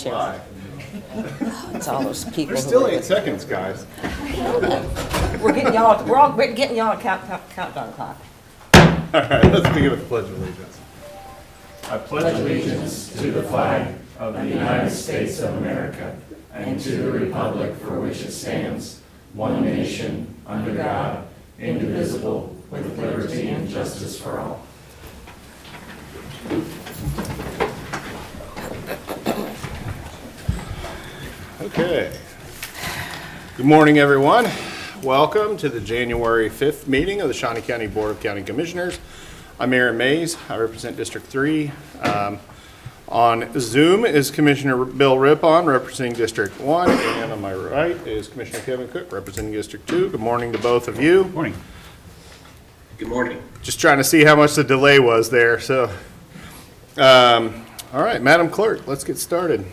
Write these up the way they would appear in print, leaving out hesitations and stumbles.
Chair. It's all those people. There's still 8 seconds, guys. We're getting y'all. We're all getting y'all a countdown clock. All right, let's begin with the Pledge of Allegiance. I pledge allegiance to the flag of the United States of America and to the republic for which it stands, one nation, under God, indivisible, with liberty and justice for all. Okay. Good morning, everyone. Welcome to the January 5th meeting of the Shawnee County Board of County Commissioners. I'm Aaron Mays. I represent District 3. On Zoom is Commissioner Bill Rippon representing District 1, and on my right is Commissioner Kevin Cook representing District 2. Good morning to both of you. Good morning. Good morning. Just trying to see how much the delay was there. So, all right, Madam Clerk, let's get started.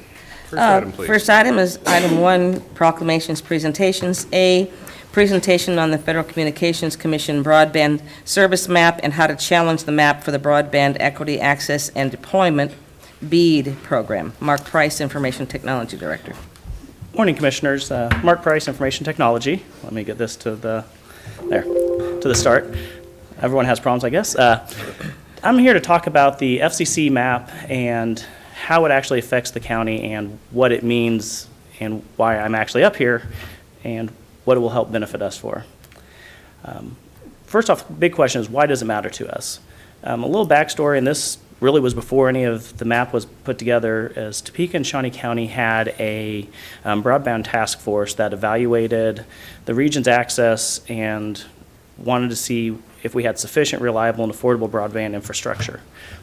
First item, please. First item is item 1, proclamations, presentations. A, presentation on the Federal Communications Commission broadband service map and how to challenge the map for the Broadband Equity Access and Deployment BEAD program. Mark Price, Information Technology Director. Morning, Commissioners. Mark Price, Information Technology. Let me get this to the start. Everyone has problems, I guess. I'm here to talk about the FCC map and how it actually affects the county and what it means and why I'm actually up here and what it will help benefit us for. First off, the big question is, why does it matter to us? A little backstory, and this really was before any of the map was put together, is Topeka and Shawnee County had a broadband task force that evaluated the region's access and wanted to see if we had sufficient, reliable, and affordable broadband infrastructure.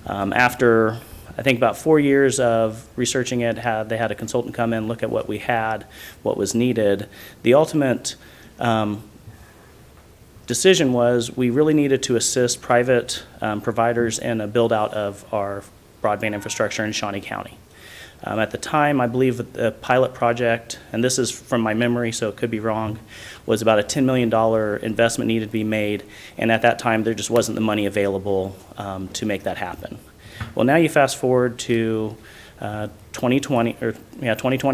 After I think about 4 years of researching it, they had a consultant come in, look at what we had, what was needed. The ultimate decision was we really needed to assist private providers in a build out of our broadband infrastructure in Shawnee County. At the time, I believe the pilot project, and this is from my memory, so it could be wrong, was about a $10 million investment needed to be made, and at that time, there just wasn't the money available to make that happen. Well, now you fast forward to 2020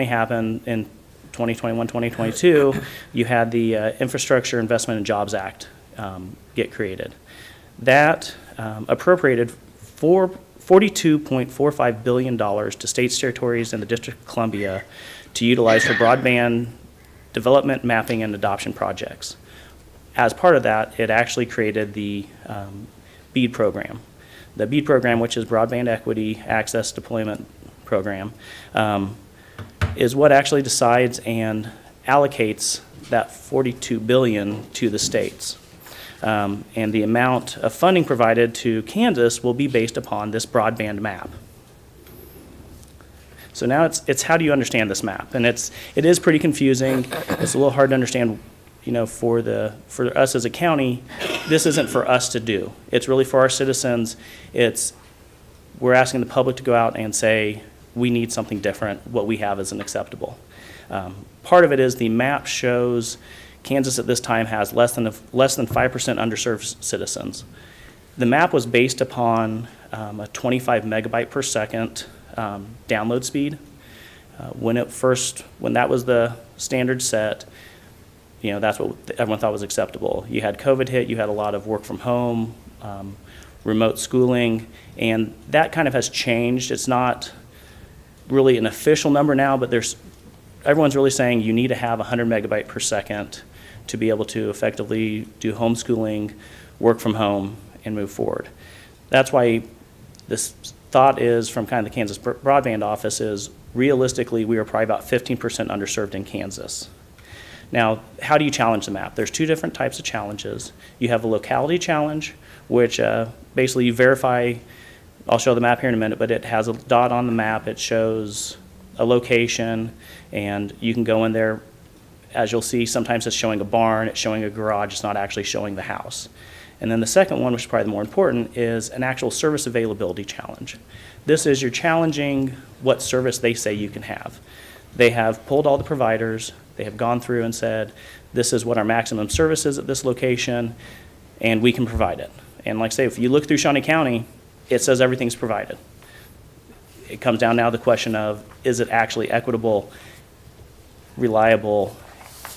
happened. In 2021, 2022, you had the Infrastructure Investment and Jobs Act get created. That appropriated $42.45 billion to states, territories, and the District of Columbia to utilize for broadband development, mapping, and adoption projects. As part of that, it actually created the BEAD program. The BEAD program, which is Broadband Equity Access Deployment Program, is what actually decides and allocates that $42 billion to the states. And the amount of funding provided to Kansas will be based upon this broadband map. So now it's how do you understand this map? And it is pretty confusing. It's a little hard to understand. You know, for us as a county, this isn't for us to do. It's really for our citizens. We're asking the public to go out and say, we need something different. What we have isn't acceptable. Part of it is the map shows Kansas at this time has less than 5% underserved citizens. The map was based upon a 25 megabyte per second download speed. When that was the standard set, you know, that's what everyone thought was acceptable. You had COVID hit, you had a lot of work from home, remote schooling, and that kind of has changed. It's not really an official number now, but everyone's really saying you need to have 100 megabyte per second to be able to effectively do homeschooling, work from home, and move forward. That's why this thought is from kind of the Kansas Broadband Office is realistically we are probably about 15% underserved in Kansas. Now, how do you challenge the map? There's two different types of challenges. You have a locality challenge, which basically you verify. I'll show the map here in a minute, but it has a dot on the map. It shows a location, and you can go in there. As you'll see, sometimes it's showing a barn, it's showing a garage, it's not actually showing the house. And then the second one, which is probably the more important, is an actual service availability challenge. This is you're challenging what service they say you can have. They have pulled all the providers, they have gone through and said, this is what our maximum service is at this location, and we can provide it. And like I say, if you look through Shawnee County, it says everything's provided. it comes down now to the question of, is it actually equitable, reliable,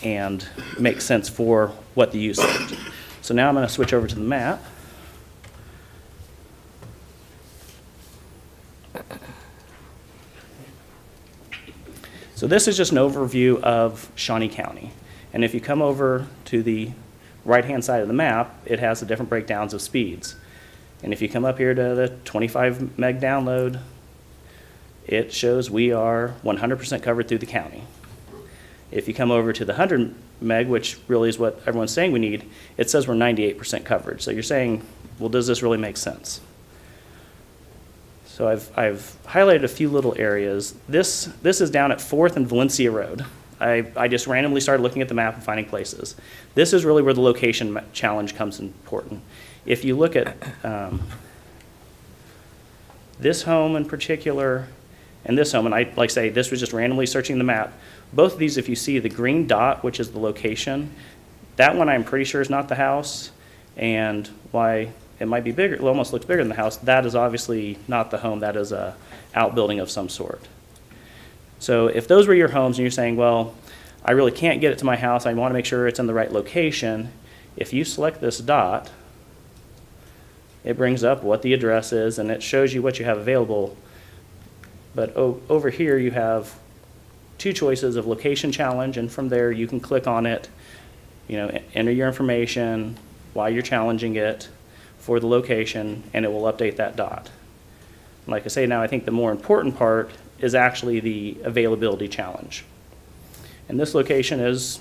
and makes sense for what the use is? So now I'm going to switch over to the map. So this is just an overview of Shawnee County. And if you come over to the right-hand side of the map, it has the different breakdowns of speeds. And if you come up here to the 25 meg download, it shows we are 100% covered through the county. If you come over to the 100 meg, which really is what everyone's saying we need, it says we're 98% coverage. So you're saying, well, does this really make sense? So I've highlighted a few little areas. This is down at 4th and Valencia Road. I just randomly started looking at the map and finding places. This is really where the location challenge comes important. If you look at this home in particular and this home, and I like say this was just randomly searching the map. Both of these, if you see the green dot, which is the location, that one I'm pretty sure is not the house, and why it might be bigger, it almost looks bigger than the house, that is obviously not the home, that is a outbuilding of some sort. So if those were your homes and you're saying, well, I really can't get it to my house, I want to make sure it's in the right location, if you select this dot, it brings up what the address is and it shows you what you have available. But over here you have two choices of location challenge, and from there you can click on it, enter your information, why you're challenging it for the location, and it will update that dot. Like I say now, I think the more important part is actually the availability challenge. And this location is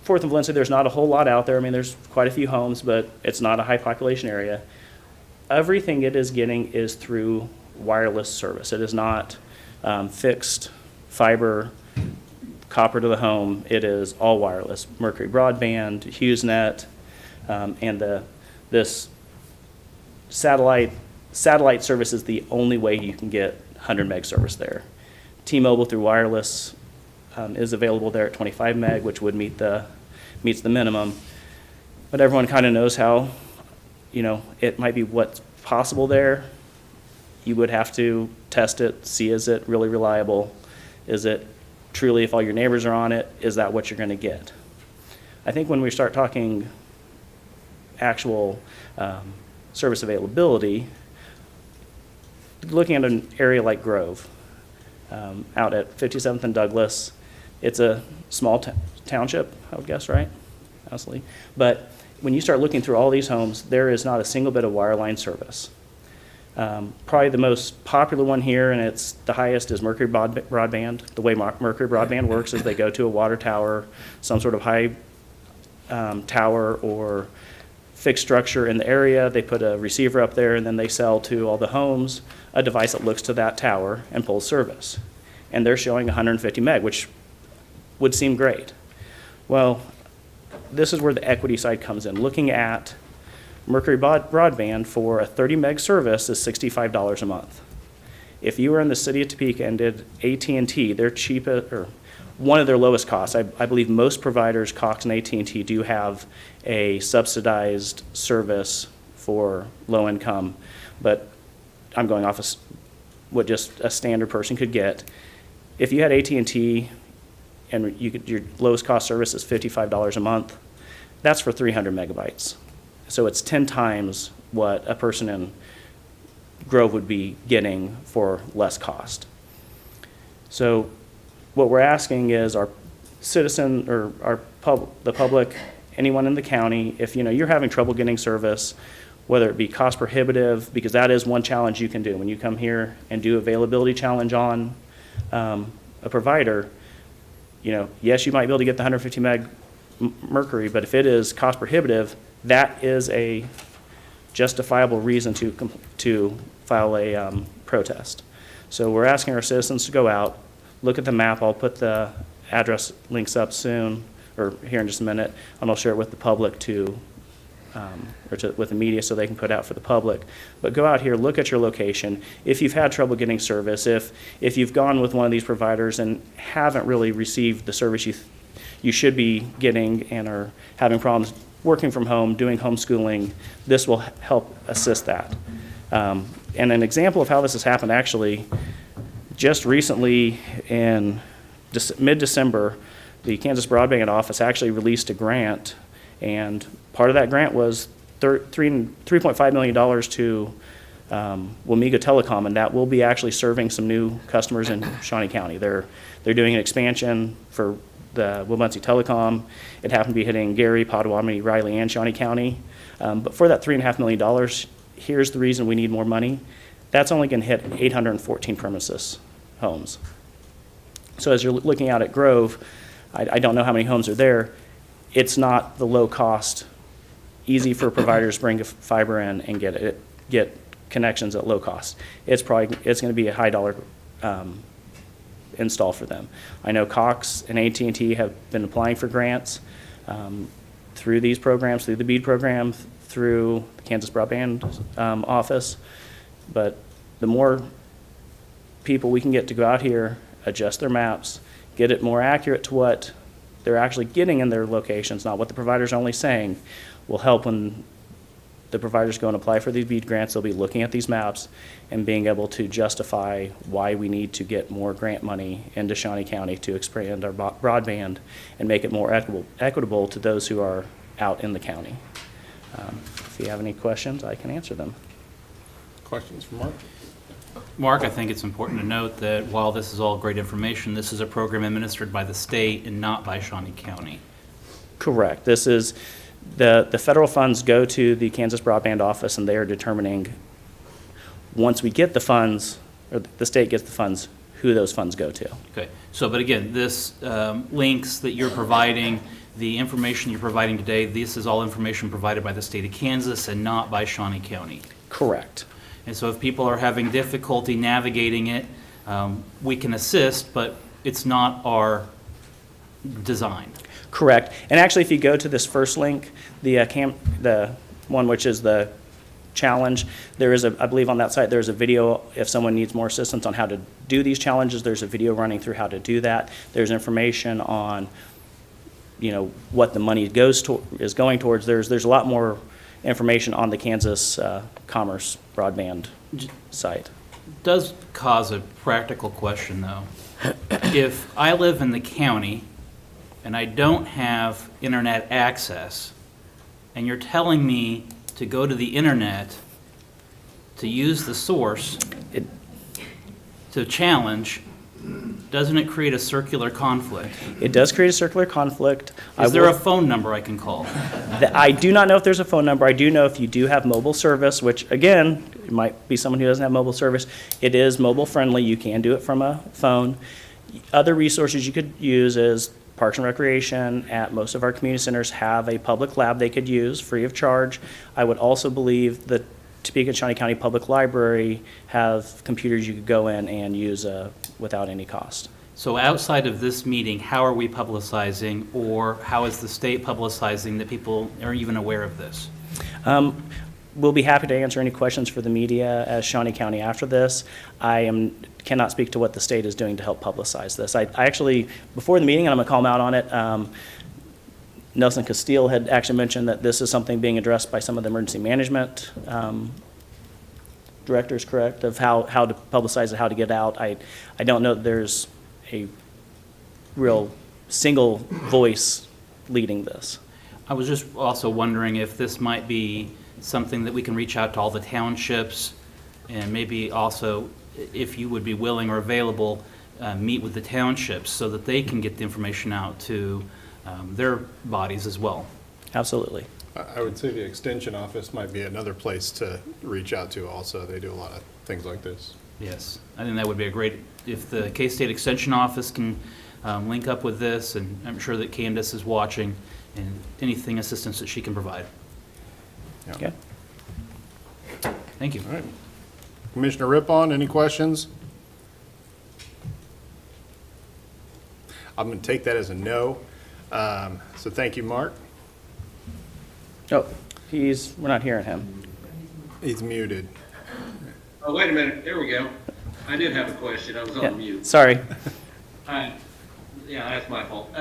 4th and Valencia. There's not a whole lot out there. I mean, there's quite a few homes, but it's not a high population area. Everything it is getting is through wireless service. It is not fixed fiber, copper to the home. It is all wireless. Mercury Broadband, HughesNet, and this satellite service is the only way you can get 100 meg service there. T-Mobile through wireless is available there at 25 meg, which would meets the minimum. But everyone kind of knows how, it might be what's possible there. You would have to test it, see is it really reliable? Is it truly, if all your neighbors are on it, is that what you're going to get? I think when we start talking actual service availability, looking at an area like Grove, out at 57th and Douglas, it's a small township, I would guess, right? Honestly. But when you start looking through all these homes, there is not a single bit of wireline service. Probably the most popular one here, and it's the highest, is Mercury Broadband. The way Mercury Broadband works is they go to a water tower, some sort of high tower or fixed structure in the area. They put a receiver up there, and then they sell to all the homes a device that looks to that tower and pulls service. And they're showing 150 meg, which would seem great. Well, this is where the equity side comes in. Looking at Mercury Broadband for a 30 meg service is $65 a month. If you were in the city of Topeka and did AT&T, they're cheapest, or one of their lowest costs. I believe most providers, Cox and AT&T, do have a subsidized service for low income, but I'm going off of what just a standard person could get. If you had AT&T and your lowest cost service is $55 a month, that's for 300 megabytes. So it's 10 times what a person in Grove would be getting for less cost. So what we're asking is our citizen or the public, anyone in the county, if you're having trouble getting service, whether it be cost prohibitive, because that is one challenge you can do. When you come here and do availability challenge on a provider, yes, you might be able to get the 150 meg Mercury, but if it is cost prohibitive, that is a justifiable reason to file a protest. So we're asking our citizens to go out, look at the map. I'll put the address links up soon, or here in just a minute, and I'll share it with the public with the media so they can put out for the public. But go out here, look at your location. If you've had trouble getting service, if you've gone with one of these providers and haven't really received the service you should be getting and are having problems working from home, doing homeschooling, this will help assist that. And an example of how this has happened, actually, just recently in mid-December, the Kansas Broadband Office actually released a grant, and part of that grant was $3.5 million to Wamega Telecom, and that will be actually serving some new customers in Shawnee County. They're doing an expansion for the Wabunsee Telecom. It happened to be hitting Gary, Potawatomi, Riley, and Shawnee County. But for that $3.5 million, here's the reason we need more money. That's only going to hit 814 premises homes. So as you're looking out at Grove, I don't know how many homes are there. It's not the low cost, easy for providers to bring fiber in and get connections at low cost. It's going to be a high dollar install for them. I know Cox and AT&T have been applying for grants through these programs, through the BEAD program, through the Kansas Broadband Office. But the more people we can get to go out here, adjust their maps, get it more accurate to what they're actually getting in their locations, not what the provider's only saying, will help when the providers go and apply for these BEAD grants. They'll be looking at these maps and being able to justify why we need to get more grant money into Shawnee County to expand our broadband and make it more equitable to those who are out in the county. If you have any questions, I can answer them. Questions for Mark? Mark, I think it's important to note that while this is all great information, this is a program administered by the state and not by Shawnee County. Correct. This is, the federal funds go to the Kansas Broadband Office, and they are determining, once we get the funds, or the state gets the funds, who those funds go to. Okay, so, but again, this links that you're providing, the information you're providing today, this is all information provided by the state of Kansas and not by Shawnee County. Correct. And so if people are having difficulty navigating it, we can assist, but it's not our design. Correct. And actually, if you go to this first link, the one which is the challenge, there is I believe on that site, there's a video if someone needs more assistance on how to do these challenges. There's a video running through how to do that. There's information on, what the money is going towards. There's a lot more information on the Kansas Commerce Broadband site. Does cause a practical question, though. If I live in the county and I don't have internet access, and you're telling me to go to the internet to use the source to challenge, doesn't it create a circular conflict? It does create a circular conflict. Is there a phone number I can call? I do not know if there's a phone number. I do know if you do have mobile service, which again, it might be someone who doesn't have mobile service. It is mobile friendly. You can do it from a phone. Other resources you could use is Parks and Recreation at most of our community centers have a public lab they could use free of charge. I would also believe that Topeka and Shawnee County Public Library have computers you could go in and use without any cost. So outside of this meeting, how are we publicizing, or how is the state publicizing that people are even aware of this? We'll be happy to answer any questions for the media as Shawnee County after this. Cannot speak to what the state is doing to help publicize this. I actually, before the meeting, and I'm gonna call him out on it, Nelson Castile had actually mentioned that this is something being addressed by some of the emergency management directors, correct, of how to publicize it, how to get out. I don't know that there's a real single voice leading this. I was just also wondering if this might be something that we can reach out to all the townships, and maybe also, if you would be willing or available, meet with the townships so that they can get the information out to their bodies as well. Absolutely. I would say the Extension Office might be another place to reach out to also. They do a lot of things like this. Yes, I think that would be a great, if the K-State Extension Office can link up with this, and I'm sure that Candace is watching, and anything assistance that she can provide. Yeah. Okay. Thank you. All right. Commissioner Rippon, any questions? I'm going to take that as a no. So thank you, Mark. Oh, we're not hearing him. He's muted. Oh, wait a minute, there we go. I did have a question, I was Yeah, on mute. sorry. Yeah, that's my fault.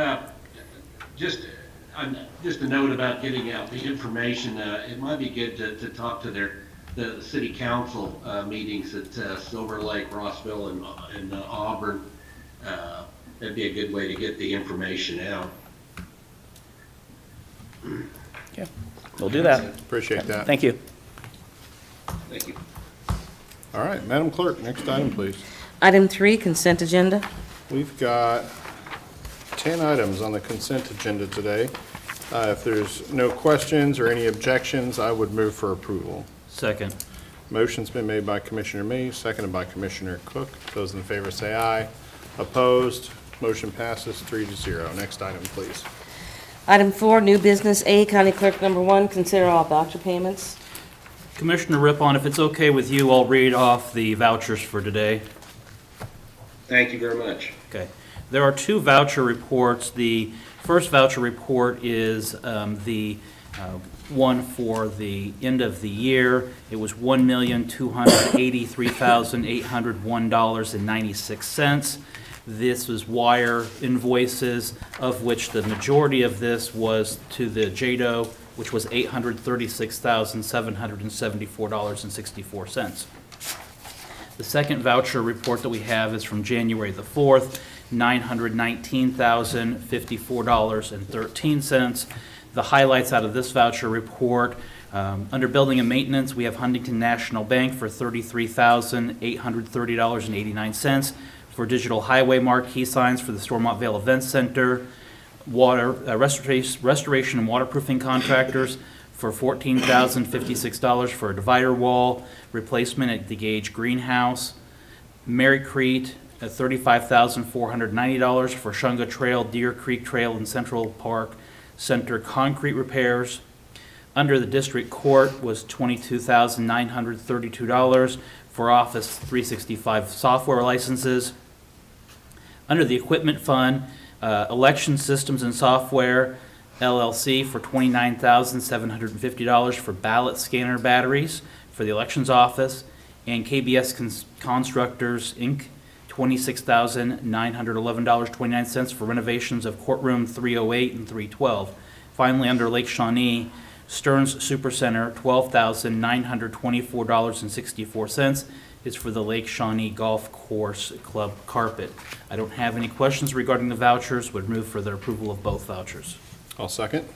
Just a note about getting out the information. It might be good to talk to their the city council meetings at Silver Lake, Rossville, and Auburn. That'd be a good way to get the information out. Okay, we'll do that. Appreciate that. Thank you. Thank you. All right, Madam Clerk, next item, please. Item 3, consent agenda. We've got 10 items on the consent agenda today. If there's no questions or any objections, I would move for approval. Second. Motion's been made by Commissioner Mays, seconded by Commissioner Cook. Those in favor say aye. Opposed? Motion passes 3-0. Next item, please. Item 4, new business. A, County Clerk number 1, consider all voucher payments. Commissioner Rippon, if it's okay with you, I'll read off the vouchers for today. Thank you very much. Okay. There are 2 voucher reports. The first voucher report is the one for the end of the year. It was $1,283,801.96. This was wire invoices, of which the majority of this was to the JADO, which was $836,774.64. The second voucher report that we have is from January the 4th, $919,054.13. The highlights out of this voucher report, under building and maintenance, we have Huntington National Bank for $33,830.89. For digital highway marquee signs for the Stormont Vale Event Center, water restoration and waterproofing contractors for $14,056 for a divider wall replacement at the Gage Greenhouse. Mary Crete at $35,490 for Shunga Trail, Deer Creek Trail, and Central Park Center concrete repairs. Under the district court was $22,932 for Office 365 software licenses. Under the equipment fund, Election Systems and Software LLC for $29,750 for ballot scanner batteries for the elections office, and KBS Constructors, Inc., $26,911.29 for renovations of courtroom 308 and 312. Finally, under Lake Shawnee, Stearns Supercenter, $12,924.64 is for the Lake Shawnee Golf Course Club carpet. I don't have any questions regarding the vouchers, would move for the approval of both vouchers. I'll second.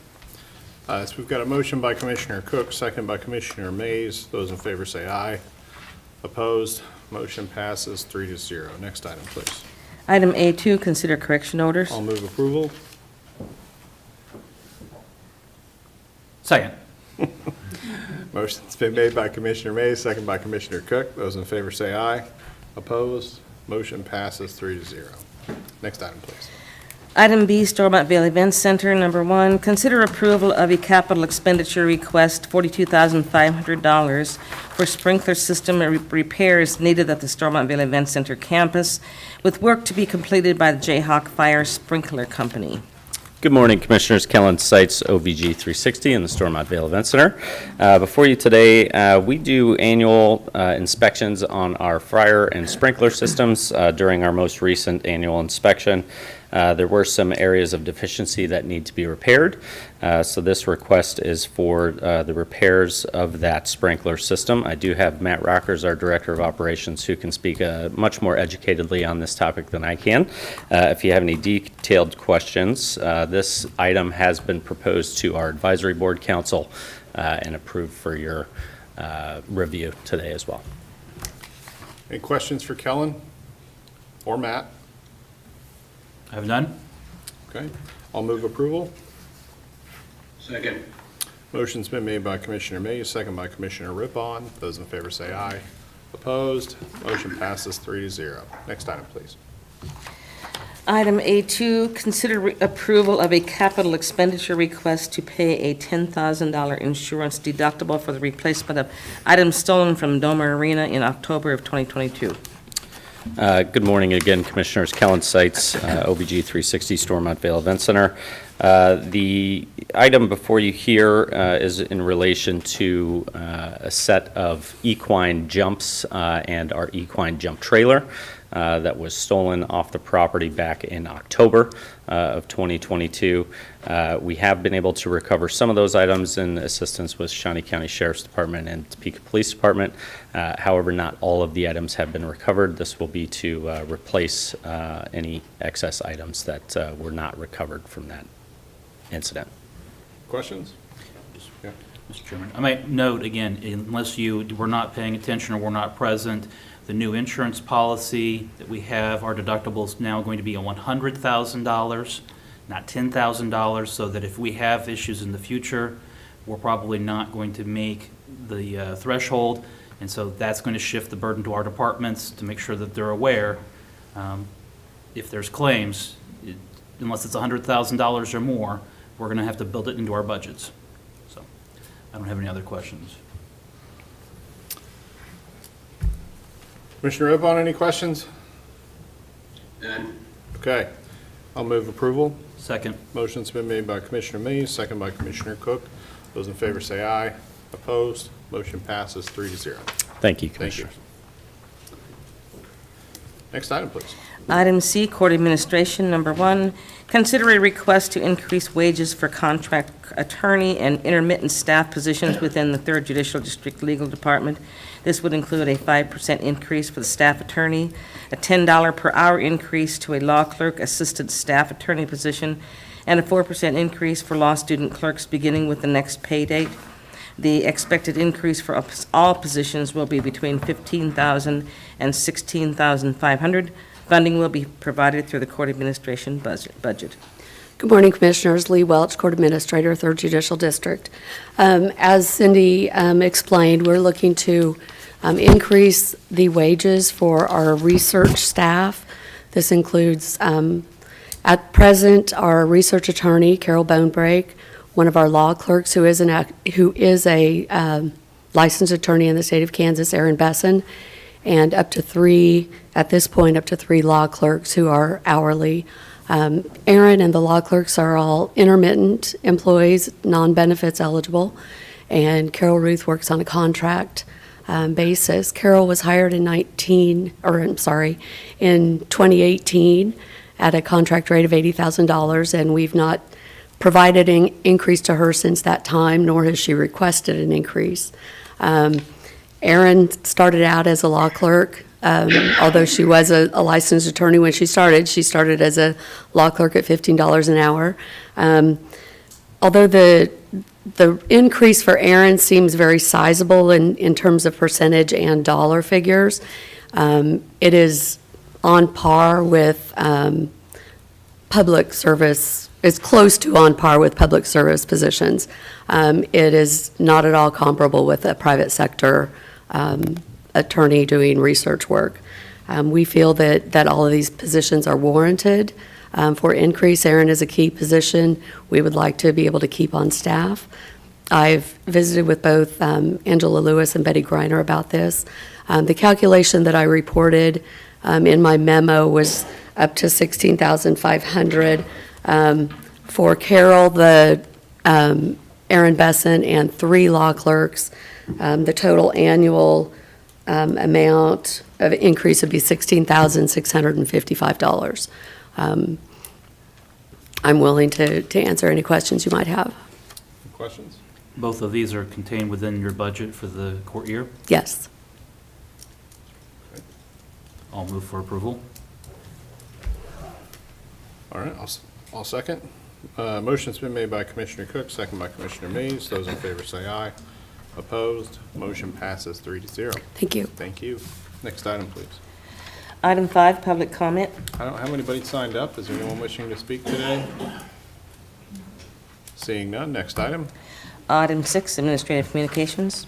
So we've got a motion by Commissioner Cook, second by Commissioner Mays. Those in favor say aye. Opposed? Motion passes 3-0. Next item, please. Item A2, consider correction orders. I'll move approval. Second. Motion's been made by Commissioner Mays, second by Commissioner Cook. Those in favor say aye. Opposed? Motion passes 3-0. Next item, please. Item B, Stormont Vale Event Center number 1, consider approval of a capital expenditure request, $42,500 for sprinkler system repairs needed at the Stormont Vale Event Center campus, with work to be completed by the Jayhawk Fire Sprinkler Company. Good morning, Commissioners. Kellen Seitz, OVG 360 in the Stormont Vale Event Center. Before you today, we do annual inspections on our fire and sprinkler systems. During our most recent annual inspection, there were some areas of deficiency that need to be repaired. So this request is for the repairs of that sprinkler system. I do have Matt Rockers, our Director of Operations, who can speak much more educatedly on this topic than I can. If you have any detailed questions, this item has been proposed to our Advisory Board Council and approved for your review today as well. Any questions for Kellen or Matt? I have none. Okay. I'll move approval. Second. Motion's been made by Commissioner Mays, second by Commissioner Rippon. Those in favor say aye. Opposed? Motion passes 3-0. Next item, please. Item A2, consider approval of a capital expenditure request to pay a $10,000 insurance deductible for the replacement of items stolen from Doma Arena in October of 2022. Good morning again, Commissioners. Kellen Seitz, OVG 360 Stormont Vale Event Center. The item before you here is in relation to a set of equine jumps and our equine jump trailer. that was stolen off the property back in October of 2022. We have been able to recover some of those items in assistance with Shawnee County Sheriff's Department and Topeka Police Department. However, not all of the items have been recovered. This will be to replace any excess items that were not recovered from that incident. Questions? Yeah. Mr. Chairman, I might note again, unless you were not paying attention or were not present, the new insurance policy that we have, our deductible is now going to be $100,000, not $10,000, so that if we have issues in the future, we're probably not going to make the threshold, and so that's going to shift the burden to our departments to make sure that they're aware. If there's claims, unless it's $100,000 or more, we're going to have to build it into our budgets. So I don't have any other questions. Commissioner Opon, any questions? None. Okay, I'll move approval. Second. Motion's been made by Commissioner Mays, second by Commissioner Cook. Those in favor say aye. Opposed? Motion passes 3-0. Thank you, Thank you. Commissioner. Next item, please. Item C, Court Administration, number 1, consider a request to increase wages for contract attorney and intermittent staff positions within the 3rd Judicial District Legal Department. This would include a 5% increase for the staff attorney, a $10 per hour increase to a law clerk assistant staff attorney position, and a 4% increase for law student clerks beginning with the next pay date. The expected increase for all positions will be between $15,000 and $16,500. Funding will be provided through the Court Administration budget. Good morning, Commissioners. Lee Welch, Court Administrator, 3rd Judicial District. As Cindy explained, we're looking to increase the wages for our research staff. This includes, at present, our research attorney, Carol Bonebrake, one of our law clerks who is a licensed attorney in the state of Kansas, Aaron Besson, and up to 3 law clerks who are hourly. Aaron and the law clerks are all intermittent employees, non-benefits eligible, and Carol Ruth works on a contract basis. Carol was hired in 2018 at a contract rate of $80,000, and we've not provided an increase to her since that time, nor has she requested an increase. Erin started out as a law clerk. Although she was a licensed attorney when she started as a law clerk at $15 an hour. Although the increase for Erin seems very sizable in terms of percentage and dollar figures, it is on par with public service, it's close to on par with public service positions. It is not at all comparable with a private sector attorney doing research work. We feel that all of these positions are warranted for increase. Erin is a key position we would like to be able to keep on staff. I've visited with both Angela Lewis and Betty Greiner about this. The calculation that I reported in my memo was up to $16,500. For Carol, Aaron Besson, and 3 law clerks, the total annual amount of increase would be $16,655. I'm willing to answer any questions you might have. Questions? Both of these are contained within your budget for the court year. Yes. I'll move for approval. All right, I'll second. Motion's been made by Commissioner Cook, second by Commissioner Mays. Those in favor say aye. Opposed? Motion passes 3-0. Thank you. Thank you. Next item, please. Item 5, public comment. I don't have anybody signed up. Is there anyone wishing to speak today? Seeing none, next item. Item 6, administrative communications.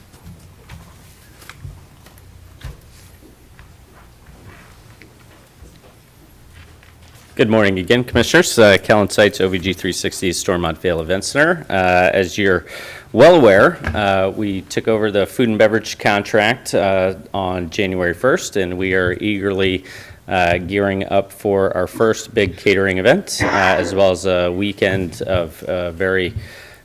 Good morning again, Commissioners. Callan Sites, OVG 360 Stormont Vale Event Center. As you're well aware, we took over the food and beverage contract on January 1st, and we are eagerly gearing up for our first big catering event, as well as a weekend of very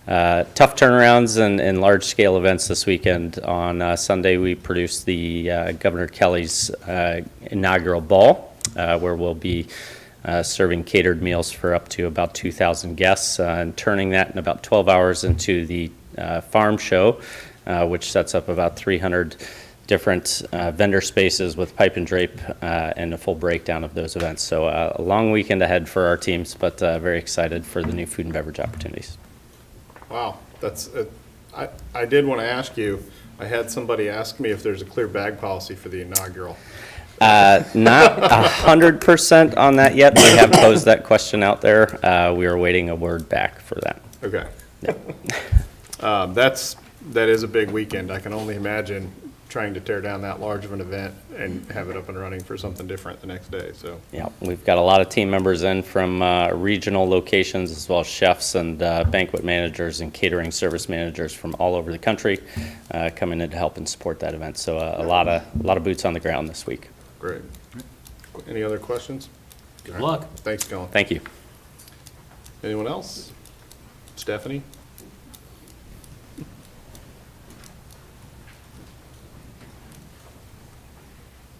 tough turnarounds and large-scale events this weekend. On Sunday, we produced the Governor Kelly's inaugural ball, where we'll be serving catered meals for up to about 2,000 guests, and turning that in about 12 hours into the farm show, which sets up about 300 different vendor spaces with pipe and drape and a full breakdown of those events. So a long weekend ahead for our teams, but very excited for the new food and beverage opportunities. Wow, that's, I did want to ask you, I had somebody ask me if there's a clear bag policy for the inaugural. Not 100% on that yet. We have posed that question out there. We are waiting a word back for that. Okay. That is a big weekend. I can only imagine trying to tear down that large of an event and have it up and running for something different the next day, so. Yeah, we've got a lot of team members in from regional locations, as well as chefs and banquet managers and catering service managers from all over the country coming in to help and support that event. So a lot of boots on the ground this week. Great. Any other questions? Good luck. Thanks, Colin. Thank you. Anyone else? Stephanie?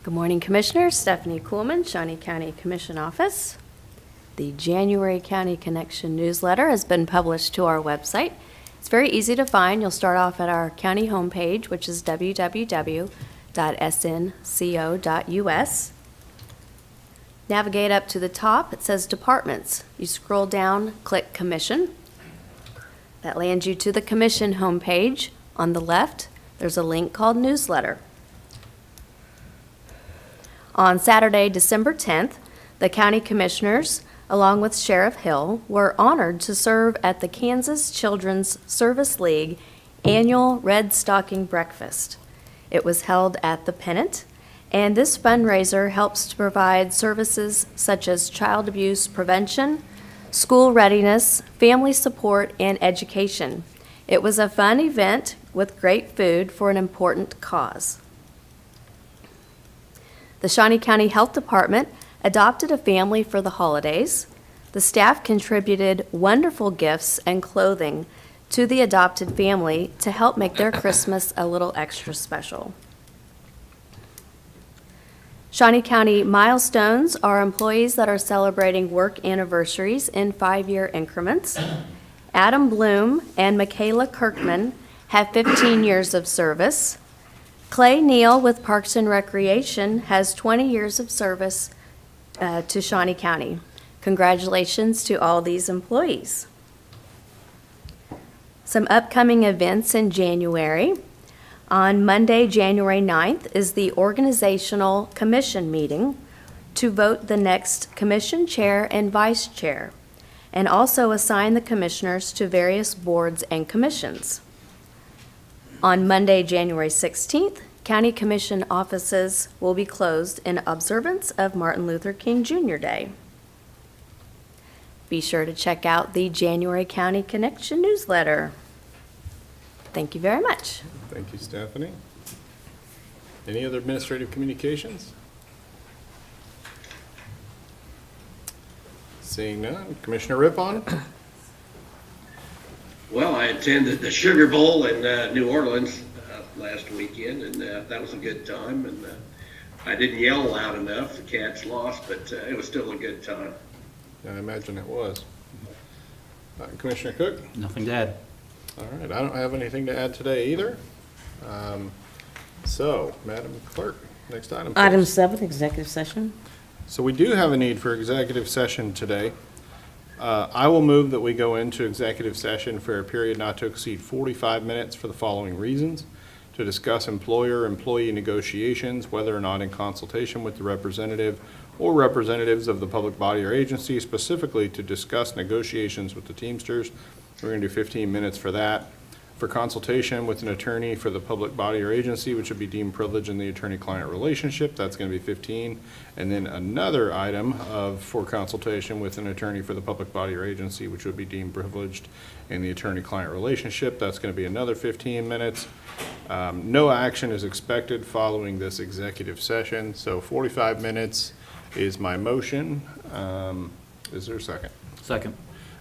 Good morning, Commissioners. Stephanie Kuhlman, Shawnee County Commission Office. The January County Connection newsletter has been published to our website. It's very easy to find. You'll start off at our county homepage, which is www.snco.us. Navigate up to the top. It says Departments. You scroll down, click Commission. That lands you to the Commission homepage. On the left, there's a link called Newsletter. On Saturday, December 10th, the county commissioners, along with Sheriff Hill, were honored to serve at the Kansas Children's Service League annual Red Stocking Breakfast. It was held at the Pennant, and this fundraiser helps to provide services such as child abuse prevention, school readiness, family support, and education. It was a fun event with great food for an important cause. The Shawnee County Health Department adopted a family for the holidays. The staff contributed wonderful gifts and clothing to the adopted family to help make their Christmas a little extra special. Shawnee County milestones are employees that are celebrating work anniversaries in 5-year increments. Adam Bloom and Michaela Kirkman have 15 years of service. Clay Neal with Parks and Recreation has 20 years of service to Shawnee County. Congratulations to all these employees. Some upcoming events in January. On Monday, January 9th, is the Organizational Commission meeting to vote the next commission chair and vice chair, and also assign the commissioners to various boards and commissions. On Monday, January 16th, County Commission offices will be closed in observance of Martin Luther King Jr. Day. Be sure to check out the January County Connection newsletter. Thank you very much. Thank you, Stephanie. Any other administrative communications? Seeing none. Commissioner Rippon? Well, I attended the Sugar Bowl in New Orleans last weekend, and that was a good time. And I didn't yell loud enough. The Cats lost, but it was still a good time. I imagine it was. Commissioner Cook? Nothing to add. All right, I don't have anything to add today either. So, Madam Clerk, next item. please. Item 7, executive session. So we do have a need for executive session today. I will move that we go into executive session for a period not to exceed 45 minutes for the following reasons: to discuss employer-employee negotiations, whether or not in consultation with the representative or representatives of the public body or agency, specifically to discuss negotiations with the Teamsters. We're going to do 15 minutes for that. For consultation with an attorney for the public body or agency, which would be deemed privileged in the attorney-client relationship, that's going to be 15. And then another item for consultation with an attorney for the public body or agency, which would be deemed privileged in the attorney-client relationship, that's going to be another 15 minutes. No action is expected following this executive session, so 45 minutes is my motion. Is there a second? Second.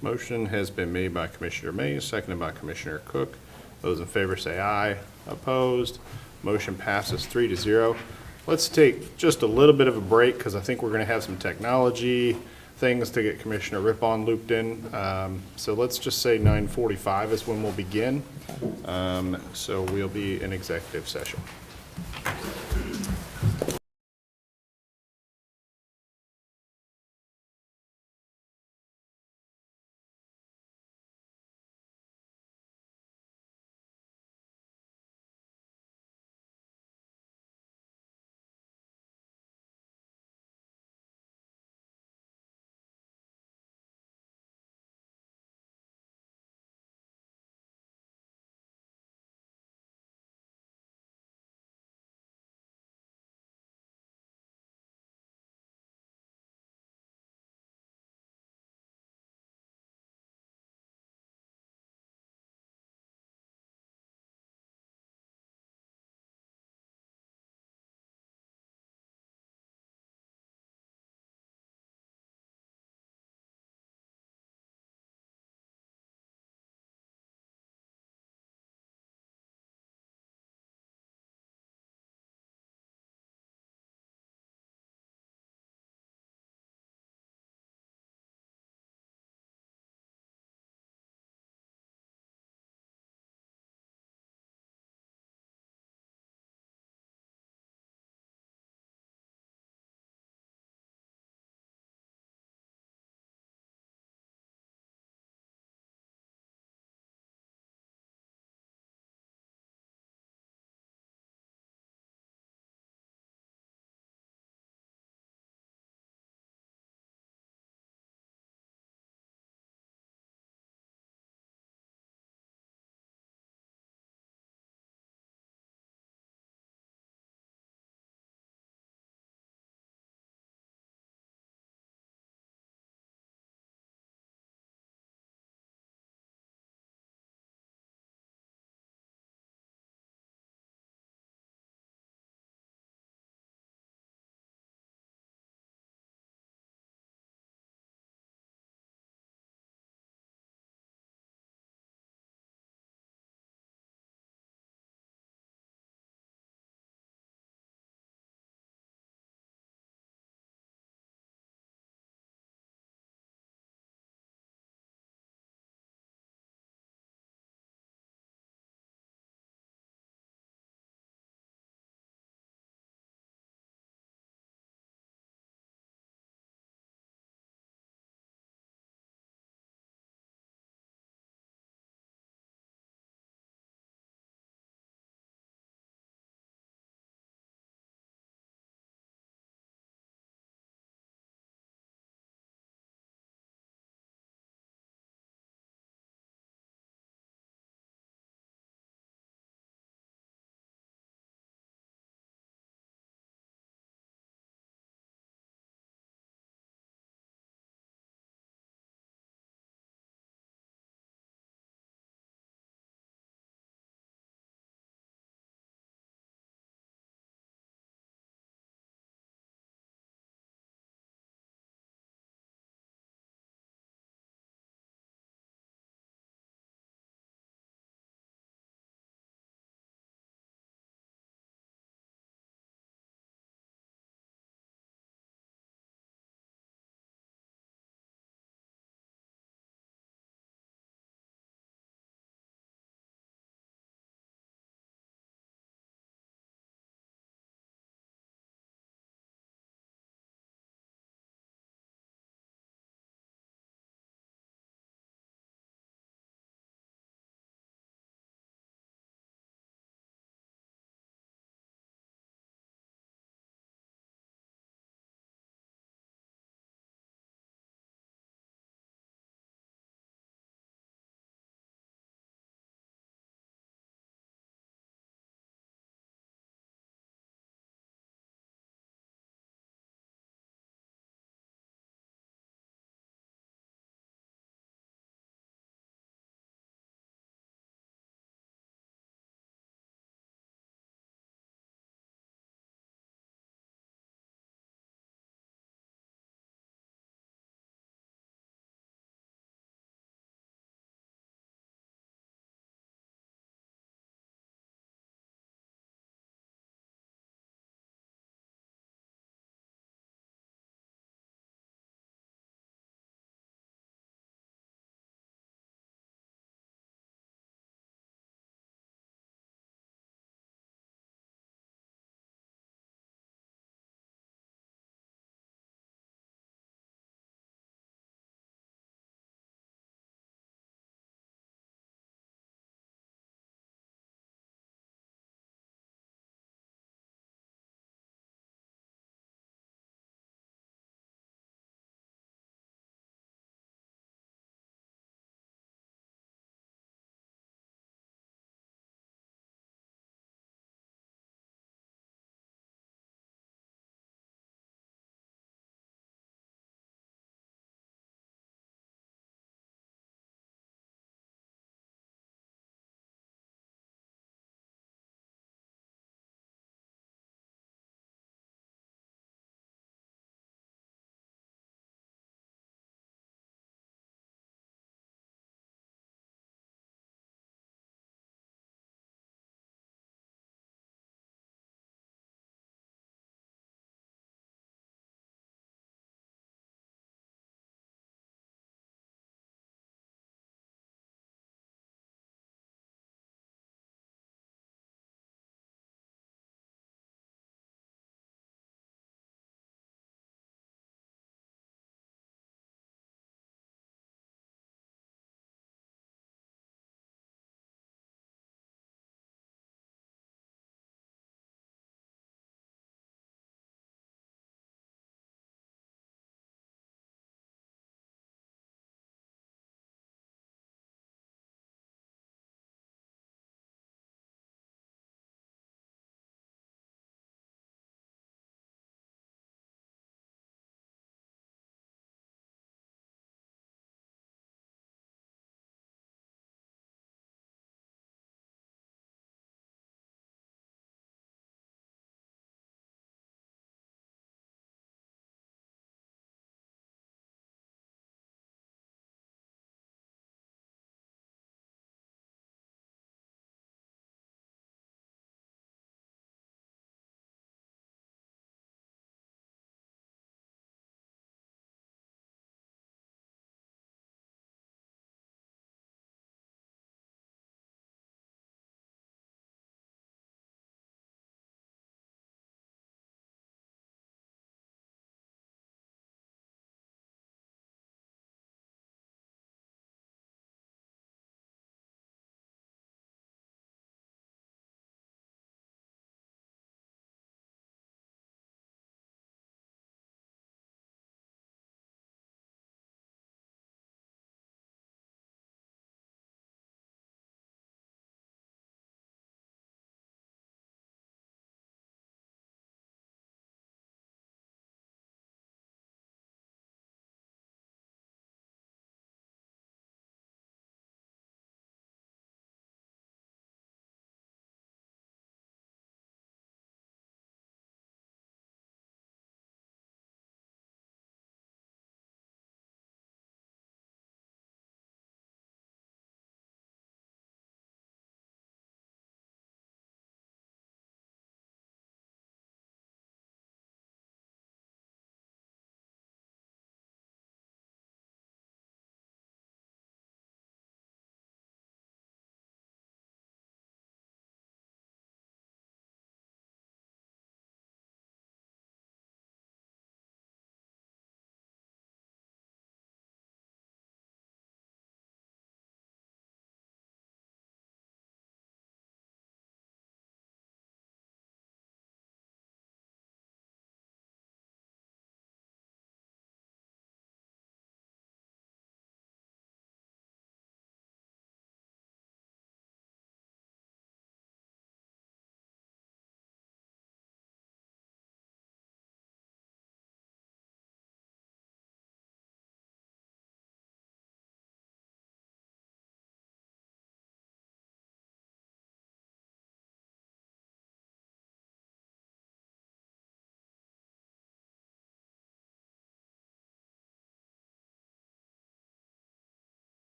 Motion has been made by Commissioner Mays, seconded by Commissioner Cook. Those in favor say aye. Opposed? Motion passes 3-0. Let's take just a little bit of a break because I think we're going to have some technology things to get Commissioner Rippon looped in. So let's just say 9:45 is when we'll begin. So we'll be in executive session.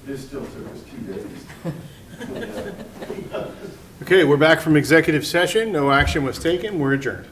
This still took us 2 days. Okay, we're back from executive session. No action was taken. We're adjourned.